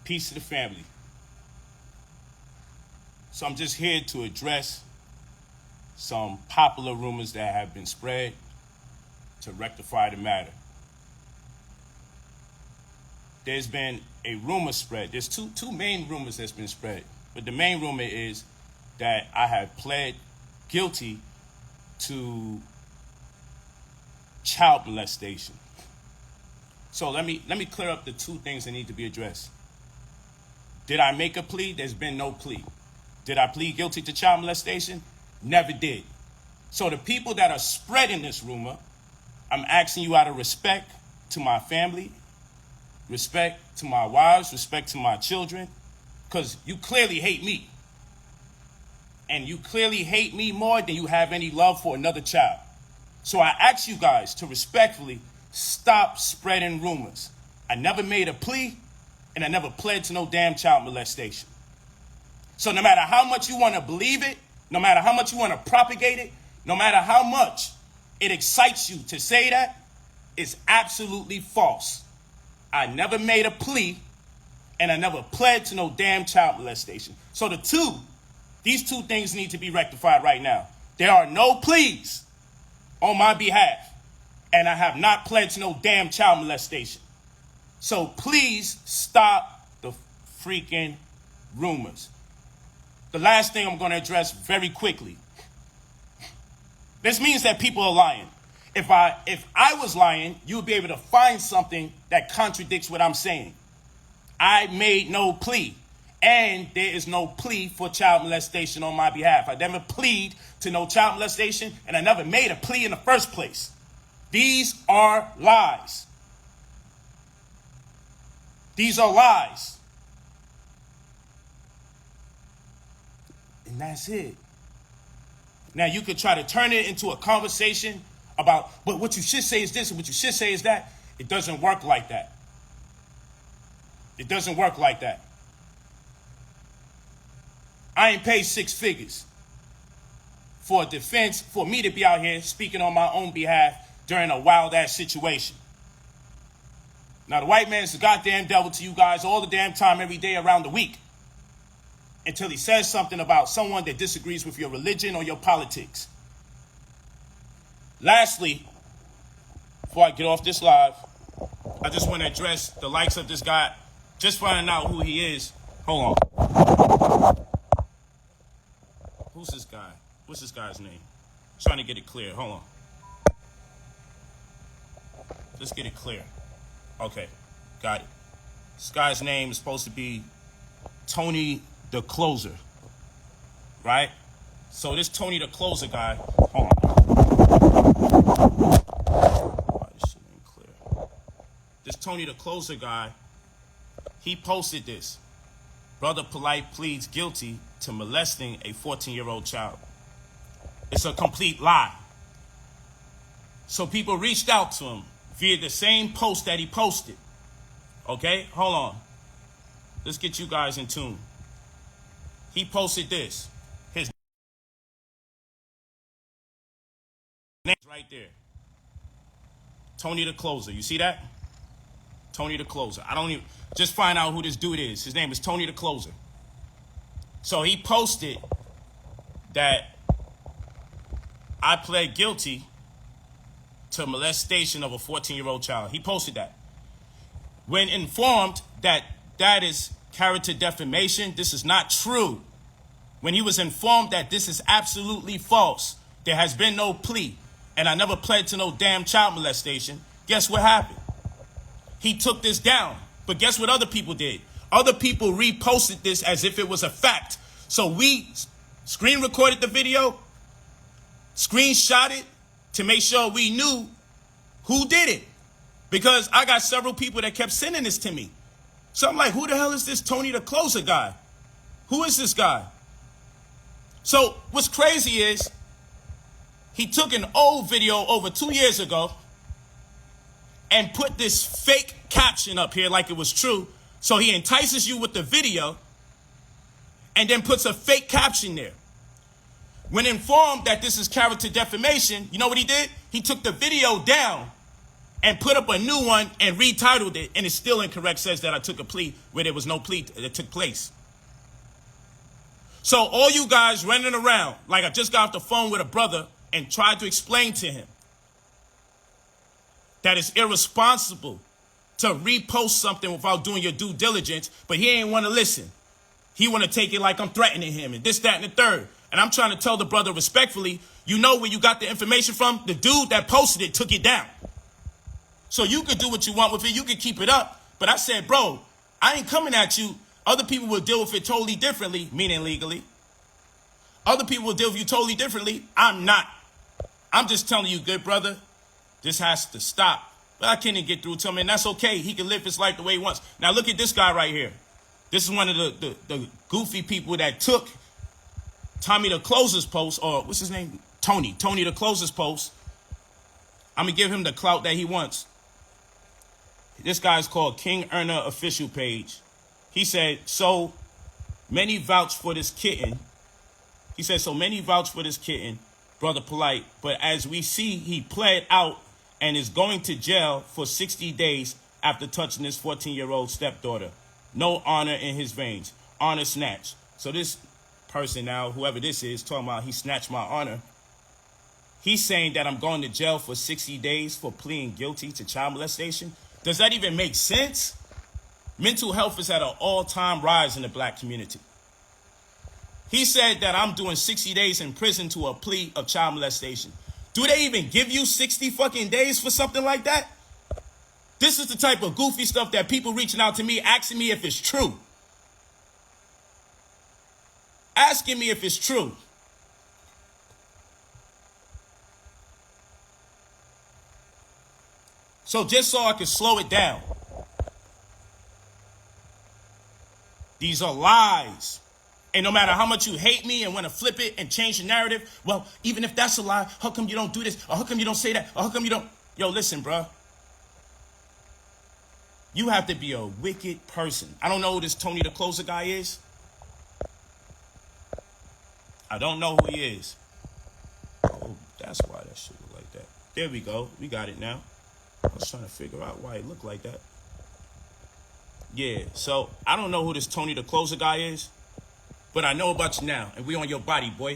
Peace to the family. So I'm just here to address some popular rumors that have been spread to rectify the matter. There's been a rumor spread. There's two main rumors that's been spread. But the main rumor is that I have pled guilty to child molestation. So let me clear up the two things that need to be addressed. Did I make a plea? There's been no plea. Did I plead guilty to child molestation? Never did. So the people that are spreading this rumor, I'm asking you out of respect to my family, respect to my wives, respect to my children, because you clearly hate me. And you clearly hate me more than you have any love for another child. So I ask you guys to respectfully stop spreading rumors. I never made a plea, and I never pled to no damn child molestation. So no matter how much you want to believe it, no matter how much you want to propagate it, no matter how much it excites you to say that, it's absolutely false. I never made a plea, and I never pled to no damn child molestation. So these two things need to be rectified right now. There are no pleas on my behalf, and I have not pled to no damn child molestation. So please stop the freaking rumors. The last thing I'm going to address very quickly. This means that people are lying. If I was lying, you would be able to find something that contradicts what I'm saying. I made no plea, and there is no plea for child molestation on my behalf. I never plead to no child molestation, and I never made a plea in the first place. These are lies. These are lies. And that's it. Now, you could try to turn it into a conversation about, but what you should say is this and what you should say is that. It doesn't work like that. It doesn't work like that. I ain't paid six figures for a defense, for me to be out here speaking on my own behalf during a wild-ass situation. Now, the white man is the goddamn devil to you guys all the damn time, every day around the week, until he says something about someone that disagrees with your religion or your politics. Lastly, before I get off this live, I just want to address the likes of this guy, just finding out who he is. Hold on. Who's this guy? What's this guy's name? Trying to get it clear. Hold on. Let's get it clear. Okay, got it. This guy's name is supposed to be Tony the Closer, right? So this Tony the Closer guy, hold on. Why this shit ain't clear? This Tony the Closer guy, he posted this. Brother Polight pleads guilty to molesting a 14-year-old child. It's a complete lie. So people reached out to him via the same post that he posted. Okay, hold on. Let's get you guys in tune. He posted this. His name's right there. Tony the Closer. You see that? Tony the Closer. I don't even, just find out who this dude is. His name is Tony the Closer. So he posted that I pled guilty to molestation of a 14-year-old child. He posted that. When informed that that is character defamation, this is not true. When he was informed that this is absolutely false, there has been no plea, and I never pled to no damn child molestation, guess what happened? He took this down. But guess what other people did? Other people reposted this as if it was a fact. So we screen recorded the video, screenshot it to make sure we knew who did it. Because I got several people that kept sending this to me. So I'm like, who the hell is this Tony the Closer guy? Who is this guy? So what's crazy is he took an old video over 2 years ago and put this fake caption up here like it was true. So he entices you with the video and then puts a fake caption there. When informed that this is character defamation, you know what he did? He took the video down and put up a new one and retitled it, and it's still incorrect, says that I took a plea where there was no plea that took place. So all you guys running around, like I just got off the phone with a brother and tried to explain to him that it's irresponsible to repost something without doing your due diligence, but he ain't want to listen. He want to take it like I'm threatening him and this, that, and the third. And I'm trying to tell the brother respectfully, you know where you got the information from? The dude that posted it took it down. So you could do what you want with it. You could keep it up. But I said, bro, I ain't coming at you. Other people will deal with it totally differently, meaning legally. Other people will deal with you totally differently. I'm not. I'm just telling you, good brother, this has to stop. But I can't even get through to him, and that's okay. He can live his life the way he wants. Now look at this guy right here. This is one of the goofy people that took Tommy the Closer's post, or what's his name? Tony the Closer's post. I'm going to give him the clout that he wants. This guy's called King Earner Official Page. He said, so many vouch for this kitten. He said, so many vouch for this kitten, Brother Polight. But as we see, he pled out and is going to jail for 60 days after touching his 14-year-old stepdaughter. No honor in his veins. Honor snatch. So this person now, whoever this is, talking about he snatched my honor. He's saying that I'm going to jail for 60 days for pleading guilty to child molestation. Does that even make sense? Mental health is at an all-time rise in the black community. He said that I'm doing 60 days in prison to a plea of child molestation. Do they even give you 60 fucking days for something like that? This is the type of goofy stuff that people reaching out to me, asking me if it's true. Asking me if it's true. So just so I can slow it down. These are lies. And no matter how much you hate me and want to flip it and change the narrative, well, even if that's a lie, how come you don't do this? Or how come you don't say that? Or how come you don't? Yo, listen, bro. You have to be a wicked person. I don't know who this Tony the Closer guy is. I don't know who he is. Oh, that's why that shit look like that. There we go. We got it now. I was trying to figure out why it looked like that. Yeah, so I don't know who this Tony the Closer guy is, but I know about you now, and we on your body, boy.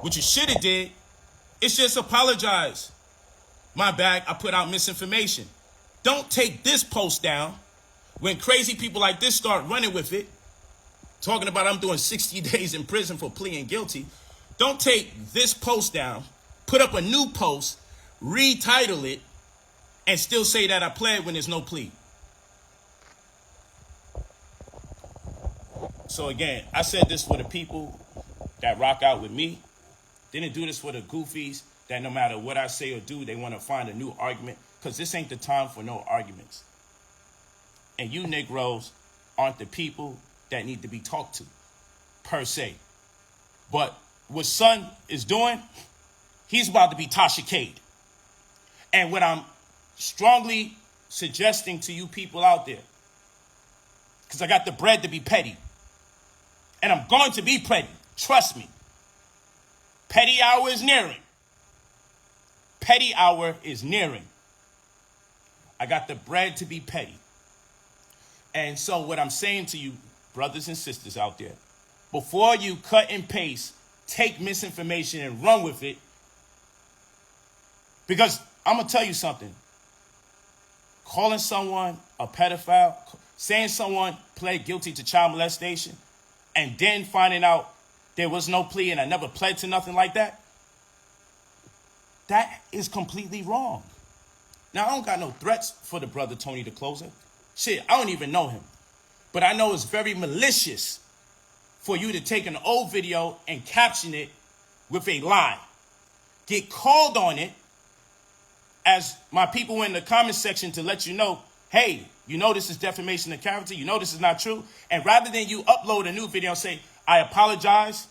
What you should have did is just apologize. My bad, I put out misinformation. Don't take this post down when crazy people like this start running with it, talking about I'm doing 60 days in prison for pleading guilty. Don't take this post down, put up a new post, retitle it, and still say that I pled when there's no plea. So again, I said this for the people that rock out with me. Didn't do this for the goofies that no matter what I say or do, they want to find a new argument. Because this ain't the time for no arguments. And you Negroes aren't the people that need to be talked to, per se. But what Son is doing, he's about to be Tasha Cade. And what I'm strongly suggesting to you people out there, because I got the bread to be petty, and I'm going to be petty, trust me. Petty hour is nearing. Petty hour is nearing. I got the bread to be petty. And so what I'm saying to you, brothers and sisters out there, before you cut and paste, take misinformation and run with it, because I'm going to tell you something. Calling someone a pedophile, saying someone pled guilty to child molestation, and then finding out there was no plea and I never pled to nothing like that, that is completely wrong. Now, I don't got no threats for the brother Tony the Closer. Shit, I don't even know him. But I know it's very malicious for you to take an old video and caption it with a lie. Get called on it as my people in the comment section to let you know, hey, you know this is defamation of character. You know this is not true. And rather than you upload a new video and say, I apologize,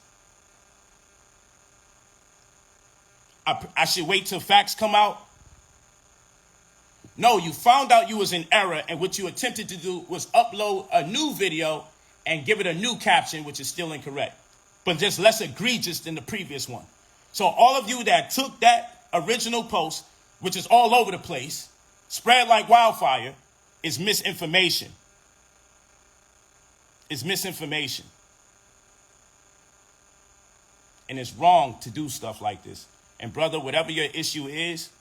I should wait till facts come out. No, you found out you was in error, and what you attempted to do was upload a new video and give it a new caption, which is still incorrect, but just less egregious than the previous one. So all of you that took that original post, which is all over the place, spread like wildfire, is misinformation. It's misinformation. And it's wrong to do stuff like this. And brother, whatever your issue is,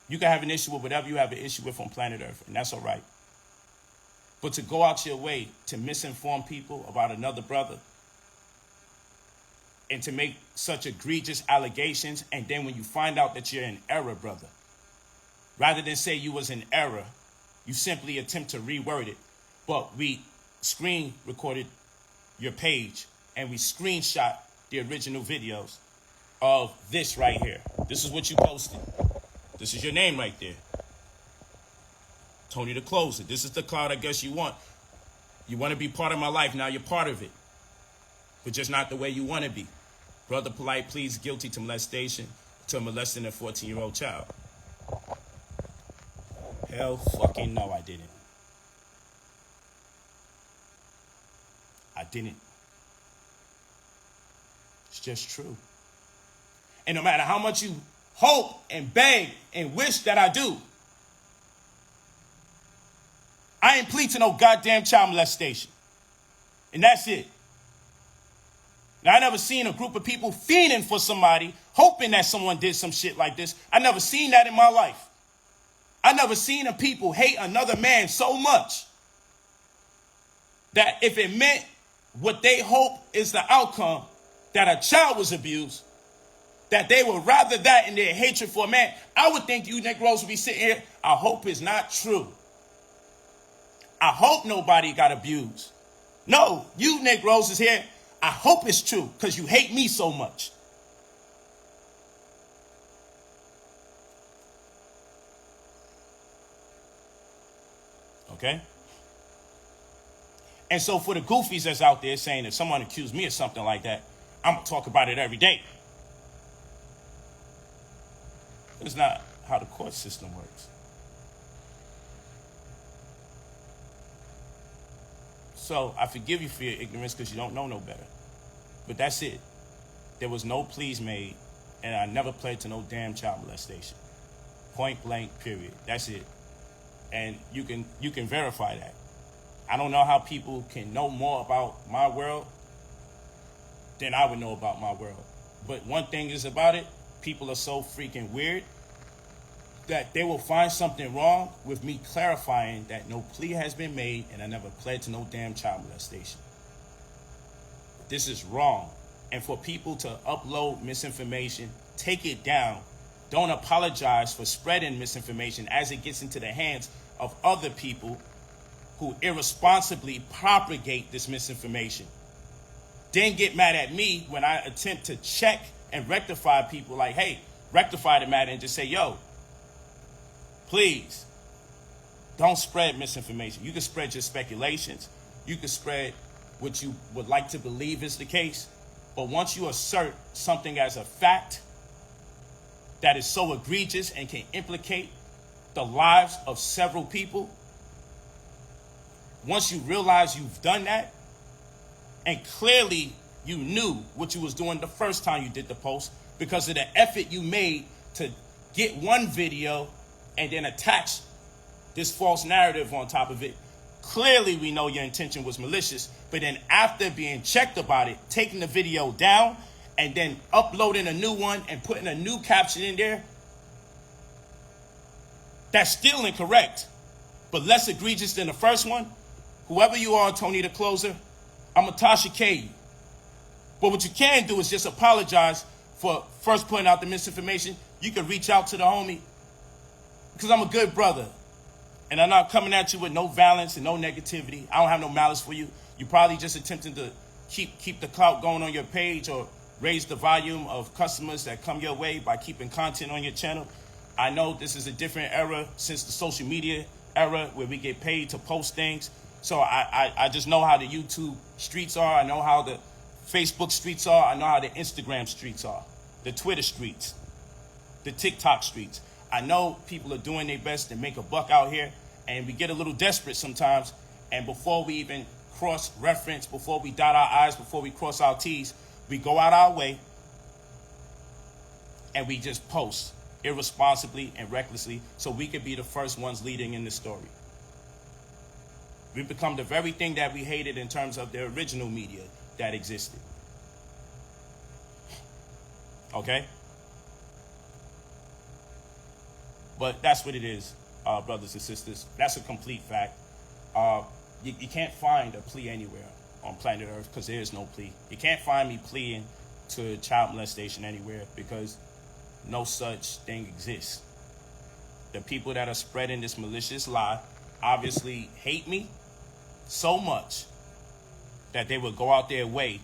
you can have an issue with whatever you have an issue with on planet Earth, and that's all right. But to go out your way to misinform people about another brother and to make such egregious allegations, and then when you find out that you're in error, brother, rather than say you was in error, you simply attempt to reword it. But we screen recorded your page and we screenshot the original videos of this right here. This is what you posted. This is your name right there. Tony the Closer. This is the cloud I guess you want. You want to be part of my life. Now you're part of it. But just not the way you want to be. Brother Polight pleads guilty to molestation to molesting a 14-year-old child. Hell fucking no, I didn't. I didn't. It's just true. And no matter how much you hope and beg and wish that I do, I ain't plead to no goddamn child molestation. And that's it. Now, I never seen a group of people fiending for somebody, hoping that someone did some shit like this. I never seen that in my life. I never seen a people hate another man so much that if it meant what they hope is the outcome, that a child was abused, that they would rather that in their hatred for a man. I would think you Negroes would be sitting here, I hope it's not true. I hope nobody got abused. No, you Negroes is here, I hope it's true because you hate me so much. Okay? And so for the goofies that's out there saying if someone accused me of something like that, I'm going to talk about it every day. But it's not how the court system works. So I forgive you for your ignorance because you don't know no better. But that's it. There was no pleas made, and I never pled to no damn child molestation. Point blank, period. That's it. And you can verify that. I don't know how people can know more about my world than I would know about my world. But one thing is about it, people are so freaking weird that they will find something wrong with me clarifying that no plea has been made and I never pled to no damn child molestation. This is wrong. And for people to upload misinformation, take it down. Don't apologize for spreading misinformation as it gets into the hands of other people who irresponsibly propagate this misinformation. Then get mad at me when I attempt to check and rectify people like, hey, rectify the matter and just say, yo, please, don't spread misinformation. You can spread your speculations. You can spread what you would like to believe is the case. But once you assert something as a fact that is so egregious and can implicate the lives of several people, once you realize you've done that, and clearly you knew what you was doing the first time you did the post because of the effort you made to get one video and then attach this false narrative on top of it. Clearly we know your intention was malicious, but then after being checked about it, taking the video down and then uploading a new one and putting a new caption in there, that's still incorrect, but less egregious than the first one. Whoever you are, Tony the Closer, I'm going to Tasha K you. But what you can do is just apologize for first putting out the misinformation. You can reach out to the homie because I'm a good brother. And I'm not coming at you with no violence and no negativity. I don't have no malice for you. You're probably just attempting to keep the clout going on your page or raise the volume of customers that come your way by keeping content on your channel. I know this is a different era since the social media era where we get paid to post things. So I just know how the YouTube streets are. I know how the Facebook streets are. I know how the Instagram streets are. The Twitter streets. The TikTok streets. I know people are doing their best to make a buck out here. And we get a little desperate sometimes. And before we even cross-reference, before we dot our I's, before we cross our T's, we go out our way and we just post. irresponsibly and recklessly so we could be the first ones leading in the story. We've become the very thing that we hated in terms of the original media that existed. Okay? But that's what it is, brothers and sisters. That's a complete fact. You can't find a plea anywhere on planet Earth because there is no plea. You can't find me pleading to child molestation anywhere because no such thing exists. The people that are spreading this malicious lie obviously hate me so much that they would go out their way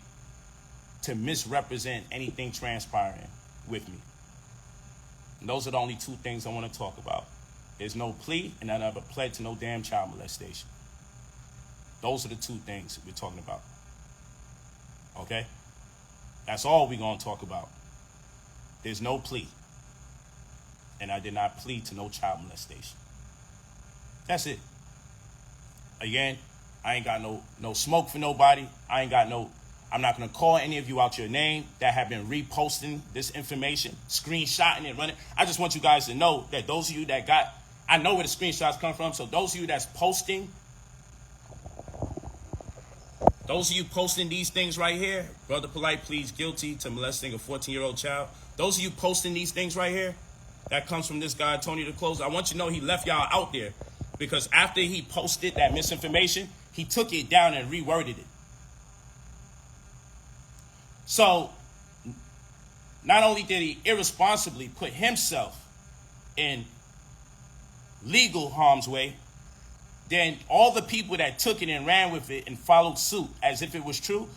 to misrepresent anything transpiring with me. And those are the only two things I want to talk about. There's no plea, and I never pled to no damn child molestation. Those are the two things we're talking about. Okay? That's all we're going to talk about. There's no plea. And I did not plead to no child molestation. That's it. Again, I ain't got no smoke for nobody. I'm not going to call any of you out your name that have been reposting this information, screenshotting it, running. I just want you guys to know that those of you that I know where the screenshots come from, so those of you that's posting, those of you posting these things right here, Brother Polight pleads guilty to molesting a 14-year-old child. Those of you posting these things right here, that comes from this guy, Tony the Closer. I want you to know he left y'all out there because after he posted that misinformation, he took it down and reworded it. So, not only did he irresponsibly put himself in legal harm's way, then all the people that took it and ran with it and followed suit as if it was true,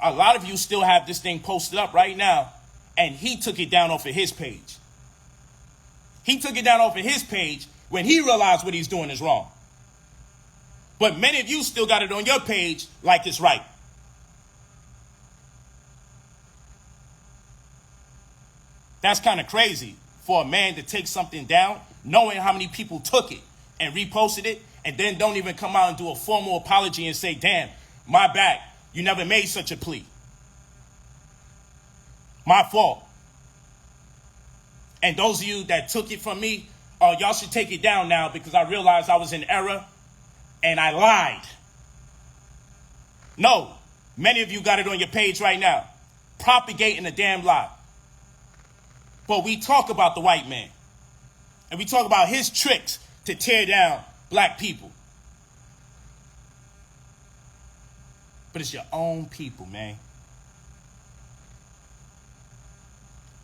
a lot of you still have this thing posted up right now, and he took it down off of his page. He took it down off of his page when he realized what he's doing is wrong. But many of you still got it on your page like it's right. That's kind of crazy for a man to take something down, knowing how many people took it and reposted it, and then don't even come out and do a formal apology and say, damn, my bad, you never made such a plea. My fault. And those of you that took it from me, y'all should take it down now because I realized I was in error and I lied. No, many of you got it on your page right now, propagating a damn lie. But we talk about the white man. And we talk about his tricks to tear down black people. But it's your own people, man.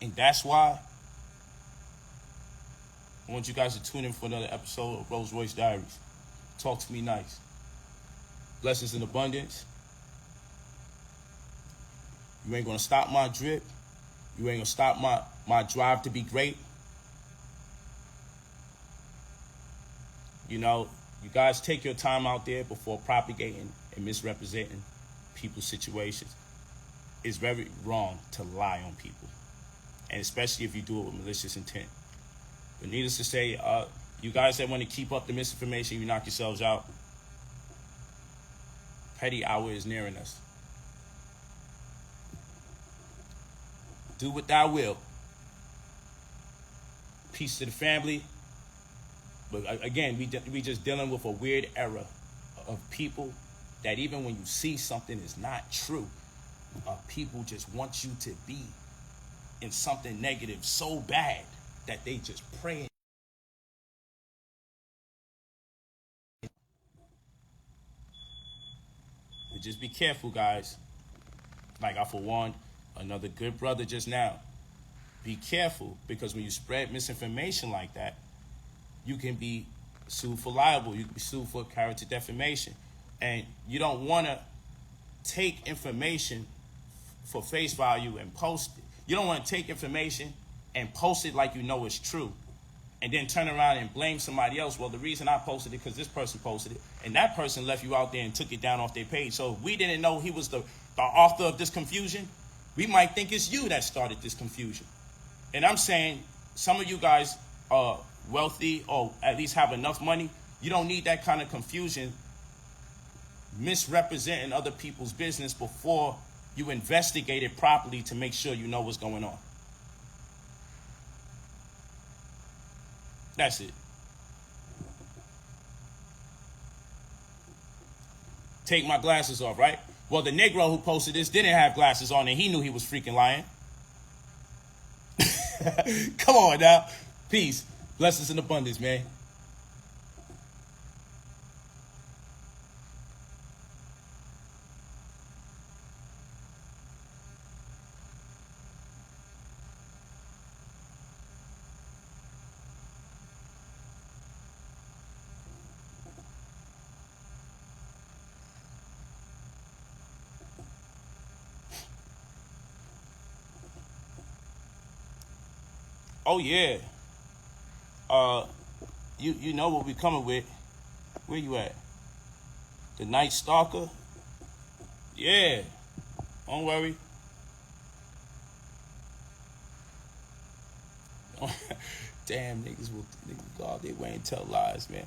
And that's why I want you guys to tune in for another episode of Rolls Royce Diaries. Talk to me nice. Blessings in abundance. You ain't going to stop my drip. You ain't going to stop my drive to be great. You know, you guys take your time out there before propagating and misrepresenting people's situations. It's very wrong to lie on people, and especially if you do it with malicious intent. But needless to say, you guys that want to keep up the misinformation, you knock yourselves out. Petty hour is nearing us. Do what thou will. Peace to the family. But again, we just dealing with a weird era of people that even when you see something is not true, people just want you to be in something negative so bad that they just pray. But just be careful, guys. Like I forewarned another good brother just now. Be careful, because when you spread misinformation like that, you can be sued for libel. You can be sued for character defamation. And you don't want to take information for face value and post it. You don't want to take information and post it like you know it's true, and then turn around and blame somebody else. Well, the reason I posted it because this person posted it, and that person left you out there and took it down off their page. So if we didn't know he was the author of this confusion, we might think it's you that started this confusion. And I'm saying some of you guys are wealthy or at least have enough money. You don't need that kind of confusion misrepresenting other people's business before you investigate it properly to make sure you know what's going on. That's it. Take my glasses off, right? Well, the Negro who posted this didn't have glasses on, and he knew he was freaking lying. Come on now. Peace. Blessings in abundance, man. Oh yeah. Uh, you know what we coming with. Where you at? The Night Stalker? Yeah. Don't worry. Damn, niggas go out their way and tell lies, man.